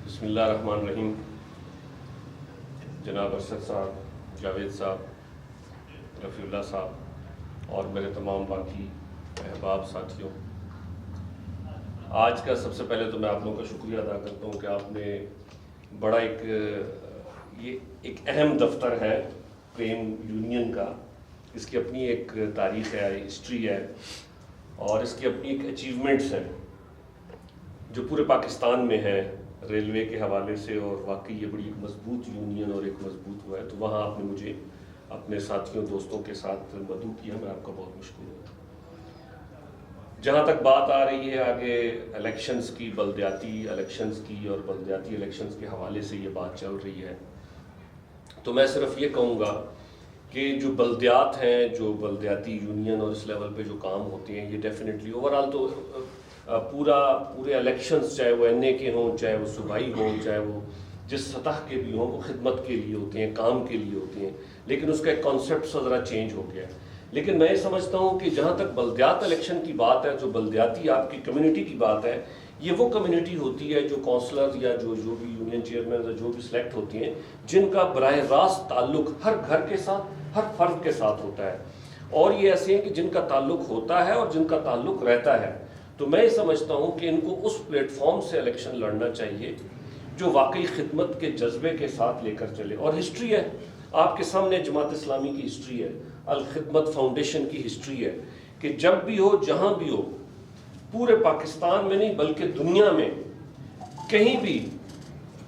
بسم اللہ الرحمن الرحیم. جناب ارشد صاحب, جاوید صاحب, رفیع اللہ صاحب اور میرے تمام باقی احباب ساتھیوں, آج کا سب سے پہلے تو میں آپ لوگوں کا شکریہ ادا کرتا ہوں کہ آپ نے بڑا یہ ایک اہم دفتر ہے پریم یونین کا. اس کی اپنی ایک تاریخ ہے, ہسٹری ہے اور اس کی اپنی ایک اچیومنٹس ہیں جو پورے پاکستان میں ہے ریلوے کے حوالے سے, اور واقعی یہ بڑی ایک مضبوط یونین اور ایک مضبوط ہوا ہے. تو وہاں آپ نے مجھے اپنے ساتھیوں دوستوں کے ساتھ مدعو کیا, میں آپ کا بہت مشکور ہوں. جہاں تک بات آ رہی ہے آگے الیکشنز کی, بلدیاتی الیکشنز کی, اور بلدیاتی الیکشنز کے حوالے سے یہ بات چل رہی ہے, تو میں صرف یہ کہوں گا کہ جو بلدیات ہیں, جو بلدیاتی یونین اور اس لیول پہ جو کام ہوتے ہیں, یہ ڈیفینیٹلی اوورآل تو پورے الیکشنز, چاہے وہ این اے کے ہوں, چاہے وہ صوبائی ہوں, چاہے وہ جس سطح کے بھی ہوں, وہ خدمت کے لیے ہوتے ہیں, کام کے لیے ہوتے ہیں. لیکن اس کا ایک کانسیپٹ ذرا چینج ہو گیا ہے. لیکن میں یہ سمجھتا ہوں کہ جہاں تک بلدیات الیکشن کی بات ہے, جو بلدیاتی آپ کی کمیونٹی کی بات ہے, یہ وہ کمیونٹی ہوتی ہے جو کونسلر یا جو بھی یونین چیئرمین جو بھی سلیکٹ ہوتی ہیں, جن کا براہ راست تعلق ہر گھر کے ساتھ, ہر فرد کے ساتھ ہوتا ہے. اور یہ ایسے ہیں کہ جن کا تعلق ہوتا ہے اور جن کا تعلق رہتا ہے. تو میں یہ سمجھتا ہوں کہ ان کو اس پلیٹ فارم سے الیکشن لڑنا چاہیے جو واقعی خدمت کے جذبے کے ساتھ لے کر چلے. اور ہسٹری ہے آپ کے سامنے, جماعت اسلامی کی ہسٹری ہے, الخدمت فاؤنڈیشن کی ہسٹری ہے کہ جب بھی ہو, جہاں بھی ہو, پورے پاکستان میں نہیں بلکہ دنیا میں کہیں بھی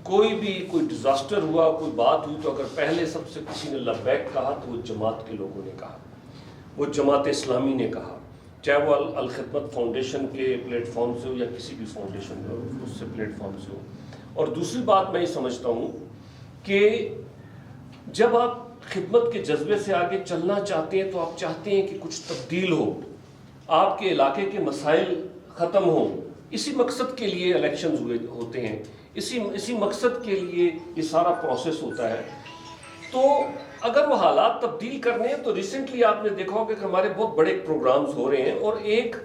کوئی ڈیزاسٹر ہوا, کوئی بات ہوئی, تو اگر پہلے سب سے کسی نے لبیک کہا تو وہ جماعت کے لوگوں نے کہا, وہ جماعت اسلامی نے کہا, چاہے وہ الخدمت فاؤنڈیشن کے پلیٹ فارم سے ہو یا کسی بھی فاؤنڈیشن میں اس سے پلیٹ فارم سے ہو. اور دوسری بات میں یہ سمجھتا ہوں کہ جب آپ خدمت کے جذبے سے آگے چلنا چاہتے ہیں تو آپ چاہتے ہیں کہ کچھ تبدیل ہو, آپ کے علاقے کے مسائل ختم ہوں. اسی مقصد کے لیے الیکشنز ہوتے ہیں, اسی مقصد کے لیے یہ سارا پروسیس ہوتا ہے. تو اگر وہ حالات تبدیل کرنے ہیں تو ریسنٹلی آپ نے دیکھا ہوگا کہ ہمارے بہت بڑے پروگرامز ہو رہے ہیں, اور ایک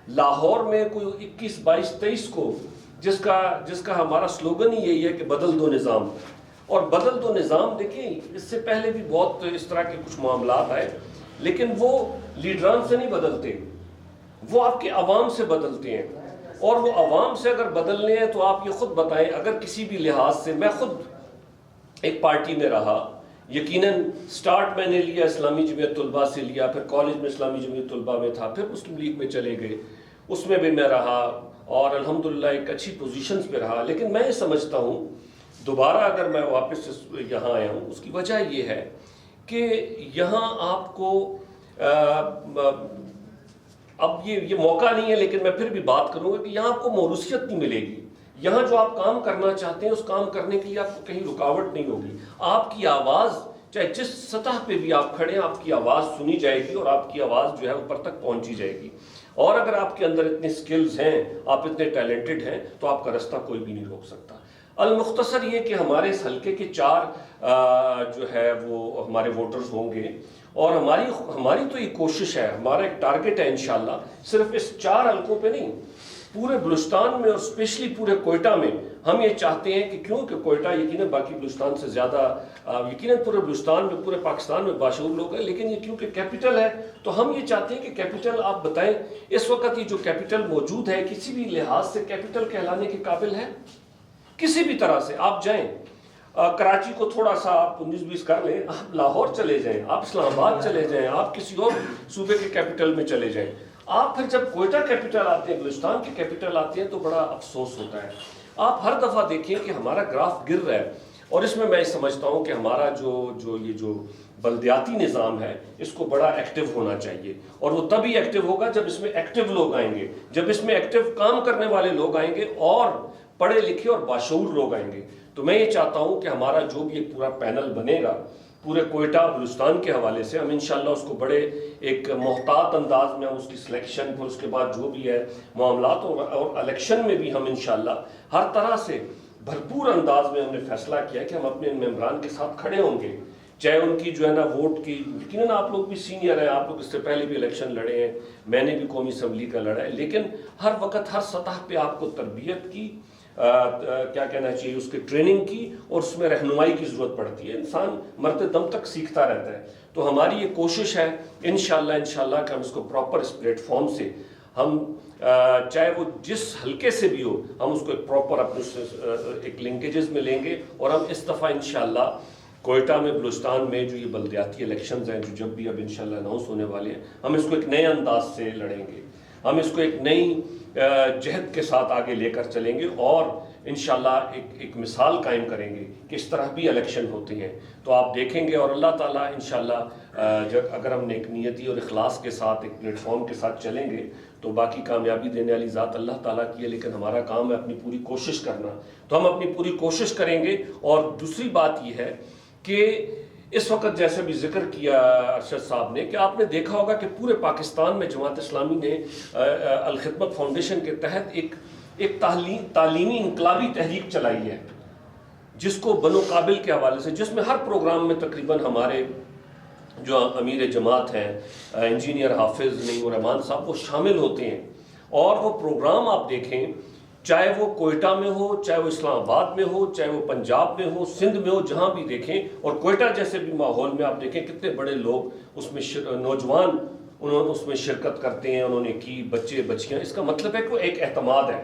لاہور میں کوئی 21 22 23 کو جس کا ہمارا سلوگن ہی یہی ہے کہ بدل دو نظام. اور بدل دو نظام, دیکھیں اس سے پہلے بھی بہت اس طرح کے کچھ معاملات آئے, لیکن وہ لیڈران سے نہیں بدلتے, وہ آپ کے عوام سے بدلتے ہیں. اور وہ عوام سے اگر بدلنے ہیں تو آپ یہ خود بتائیں, اگر کسی بھی لحاظ سے, میں خود ایک پارٹی میں رہا, یقیناً سٹارٹ میں نے لیا اسلامی جمعیت طلباء سے لیا, پھر کالج میں اسلامی جمعیت طلباء میں تھا, پھر مسلم لیگ میں چلے گئے, اس میں بھی میں رہا اور الحمدللہ ایک اچھی پوزیشنز پہ رہا. لیکن میں یہ سمجھتا ہوں دوبارہ اگر میں واپس یہاں آیا ہوں, اس کی وجہ یہ ہے کہ یہاں آپ کو اب یہ موقع نہیں ہے, لیکن میں پھر بھی بات کروں گا کہ یہاں آپ کو موروثیت نہیں ملے گی. یہاں جو آپ کام کرنا چاہتے ہیں اس کام کرنے کے لیے آپ کو کہیں رکاوٹ نہیں ہوگی. آپ کی آواز چاہے جس سطح پہ بھی آپ کھڑے ہیں, آپ کی آواز سنی جائے گی اور آپ کی آواز جو ہے اوپر تک پہنچی جائے گی. اور اگر آپ کے اندر اتنے سکلز ہیں, آپ اتنے ٹیلنٹڈ ہیں, تو آپ کا رستہ کوئی بھی نہیں روک سکتا. المختصر یہ کہ ہمارے اس حلقے کے 4 جو ہے وہ ہمارے ووٹرز ہوں گے, اور ہماری تو یہ کوشش ہے, ہمارا ایک ٹارگٹ ہے انشاءاللہ, صرف اس 4 حلقوں پہ نہیں, پورے بلوچستان میں اور اسپیشلی پورے کوئٹہ میں. ہم یہ چاہتے ہیں کہ کیونکہ کوئٹہ یقیناً باقی بلوچستان سے زیادہ, یقیناً پورے بلوچستان میں, پورے پاکستان میں باشعور لوگ ہیں, لیکن یہ کیونکہ کیپٹل ہے تو ہم یہ چاہتے ہیں کہ کیپٹل, آپ بتائیں اس وقت یہ جو کیپٹل موجود ہے کسی بھی لحاظ سے کیپٹل کہلانے کے قابل ہے؟ کسی بھی طرح سے آپ جائیں, کراچی کو تھوڑا سا آپ 19-20 کر لیں, آپ لاہور چلے جائیں, آپ اسلام آباد چلے جائیں, آپ کسی اور صوبے کے کیپٹل میں چلے جائیں. آپ پھر جب کوئٹہ کیپٹل آتے ہیں, بلوچستان کے کیپٹل آتے ہیں, تو بڑا افسوس ہوتا ہے. آپ ہر دفعہ دیکھیں کہ ہمارا گراف گر رہا ہے. اور اس میں سمجھتا ہوں کہ ہمارا جو بلدیاتی نظام ہے, اس کو بڑا ایکٹیو ہونا چاہیے. اور وہ تبھی ایکٹیو ہوگا جب اس میں ایکٹیو لوگ آئیں گے, جب اس میں ایکٹیو کام کرنے والے لوگ آئیں گے, اور پڑھے لکھے اور باشعور لوگ آئیں گے. تو میں یہ چاہتا ہوں کہ ہمارا جو بھی ایک پورا پینل بنے گا پورے کوئٹہ بلوچستان کے حوالے سے, ہم انشاءاللہ اس کو بڑے ایک محتاط انداز میں, اس کی سلیکشن, پھر اس کے بعد جو بھی ہے معاملات, اور الیکشن میں بھی ہم انشاءاللہ ہر طرح سے بھرپور انداز میں ہم نے فیصلہ کیا کہ ہم اپنے ممبران کے ساتھ کھڑے ہوں گے, چاہے ان کی جو ہے نا ووٹ کی, یقیناً آپ لوگ بھی سینئر ہیں, آپ لوگ اس سے پہلے بھی الیکشن لڑے ہیں, میں نے بھی قومی اسمبلی کا لڑا ہے, لیکن ہر وقت ہر سطح پہ آپ کو تربیت کی, کیا کہنا چاہیے اس کی ٹریننگ کی اور اس میں رہنمائی کی ضرورت پڑتی ہے. انسان مرتے دم تک سیکھتا رہتا ہے. تو ہماری یہ کوشش ہے انشاءاللہ کہ ہم اس کو پراپر اس پلیٹ فارم سے ہم چاہے وہ جس حلقے سے بھی ہو ہم اس کو ایک پراپر اپنے ایک لنکیجز میں لیں گے. اور ہم اس دفعہ انشاءاللہ کوئٹہ میں بلوچستان میں جو یہ بلدیاتی الیکشنز ہیں جو جب بھی اب انشاءاللہ اناؤنس ہونے والے ہیں ہم اس کو ایک نئے انداز سے لڑیں گے. ہم اس کو ایک نئی جہد کے ساتھ آگے لے کر چلیں گے اور انشاءاللہ ایک مثال قائم کریں گے کہ اس طرح بھی الیکشن ہوتے ہیں. تو آپ دیکھیں گے اور اللہ تعالیٰ انشاءاللہ جب اگر ہم نیک نیتی اور اخلاص کے ساتھ ایک پلیٹ فارم کے ساتھ چلیں گے تو باقی کامیابی دینے والی ذات اللہ تعالیٰ کی ہے. لیکن ہمارا کام ہے اپنی پوری کوشش کرنا. تو ہم اپنی پوری کوشش کریں گے. اور دوسری بات یہ ہے کہ اس وقت جیسے بھی ذکر کیا ارشد صاحب نے کہ آپ نے دیکھا ہوگا کہ پورے پاکستان میں جماعت اسلامی نے الخدمت فاؤنڈیشن کے تحت ایک تعلیمی انقلابی تحریک چلائی ہے جس کو بنو قابل کے حوالے سے جس میں ہر پروگرام میں تقریباً ہمارے جو امیر جماعت ہیں انجینئر حافظ نعیم الرحمان صاحب وہ شامل ہوتے ہیں. اور وہ پروگرام آپ دیکھیں چاہے وہ کوئٹہ میں ہو چاہے وہ اسلام آباد میں ہو چاہے وہ پنجاب میں ہو سندھ میں ہو جہاں بھی دیکھیں. اور کوئٹہ جیسے بھی ماحول میں آپ دیکھیں کتنے بڑے لوگ اس میں نوجوان انہوں اس میں شرکت کرتے ہیں. انہوں نے کی بچے بچیاں. اس کا مطلب ہے کہ وہ ایک اعتماد ہے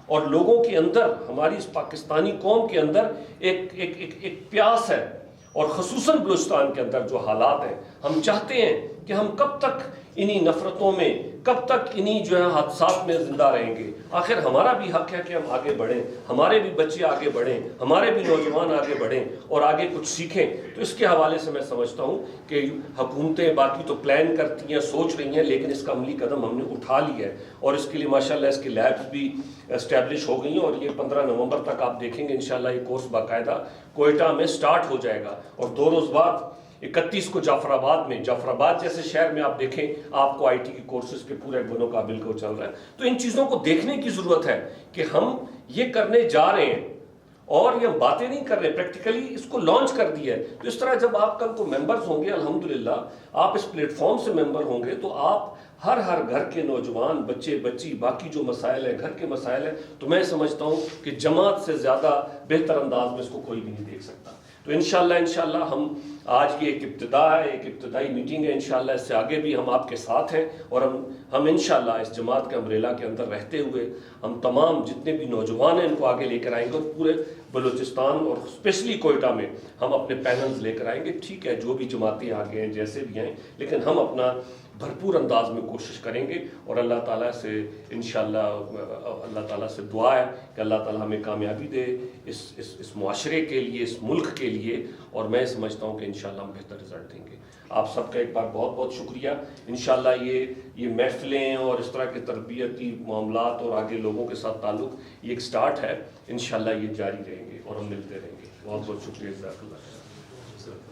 اور لوگوں کے اندر ہماری اس پاکستانی قوم کے اندر ایک پیاس ہے. اور خصوصاً بلوچستان کے اندر جو حالات ہیں ہم چاہتے ہیں کہ ہم کب تک انہی نفرتوں میں کب تک انہی جو ہے حادثات میں زندہ رہیں گے. آخر ہمارا بھی حق ہے کہ ہم آگے بڑھیں. ہمارے بھی بچے آگے بڑھیں. ہمارے بھی نوجوان آگے بڑھیں اور آگے کچھ سیکھیں. تو اس کے حوالے سے میں سمجھتا ہوں کہ حکومتیں باقی تو پلان کرتی ہیں سوچ رہی ہیں لیکن اس کا عملی قدم ہم نے اٹھا لیا ہے. اور اس کے لیے ماشاءاللہ اس کی لیبس بھی اسٹیبلش ہو گئی ہیں. اور یہ 15 نومبر تک آپ دیکھیں گے انشاءاللہ یہ کورس باقاعدہ کوئٹہ میں سٹارٹ ہو جائے گا. اور 2 روز بعد 31 کو جعفر آباد جیسے شہر میں آپ دیکھیں آپ کو آئی ٹی کی کورسز کے پورے بنو قابل کو چل رہا ہے. تو ان چیزوں کو دیکھنے کی ضرورت ہے کہ ہم یہ کرنے جا رہے ہیں اور یہ باتیں نہیں کر رہے, پریکٹیکلی اس کو لانچ کر دیا ہے. تو اس طرح جب آپ کل کو ممبرز ہوں گے الحمدللہ آپ اس پلیٹ فارم سے ممبر ہوں گے تو آپ ہر گھر کے نوجوان بچے بچی باقی جو مسائل ہیں گھر کے مسائل ہیں تو میں سمجھتا ہوں کہ جماعت سے زیادہ بہتر انداز میں اس کو کوئی بھی نہیں دیکھ سکتا. تو انشاءاللہ ہم آج کی ایک ابتدا ہے ایک ابتدائی میٹنگ ہے. انشاءاللہ اس سے آگے بھی ہم آپ کے ساتھ ہیں اور ہم انشاءاللہ اس جماعت کے امبریلا کے اندر رہتے ہوئے ہم تمام جتنے بھی نوجوان ہیں ان کو آگے لے کر آئیں گے اور پورے بلوچستان اور اسپیشلی کوئٹہ میں ہم اپنے پینلز لے کر آئیں گے. ٹھیک ہے جو بھی جماعتیں آگے ہیں جیسے بھی ہیں لیکن ہم اپنا بھرپور انداز میں کوشش کریں گے. اور اللہ تعالیٰ سے انشاءاللہ اللہ تعالیٰ سے دعا ہے کہ اللہ تعالیٰ ہمیں کامیابی دے اس معاشرے کے لیے اس ملک کے لیے. اور میں سمجھتا ہوں کہ انشاءاللہ ہم بہتر رزلٹ دیں گے. آپ سب کا ایک بار بہت بہت شکریہ. انشاءاللہ یہ محفلیں اور اس طرح کے تربیتی معاملات اور آگے لوگوں کے ساتھ تعلق یہ ایک سٹارٹ ہے. انشاءاللہ یہ جاری رہیں گے اور ہم ملتے رہیں گے. بہت بہت شکریہ. جزاک اللہ.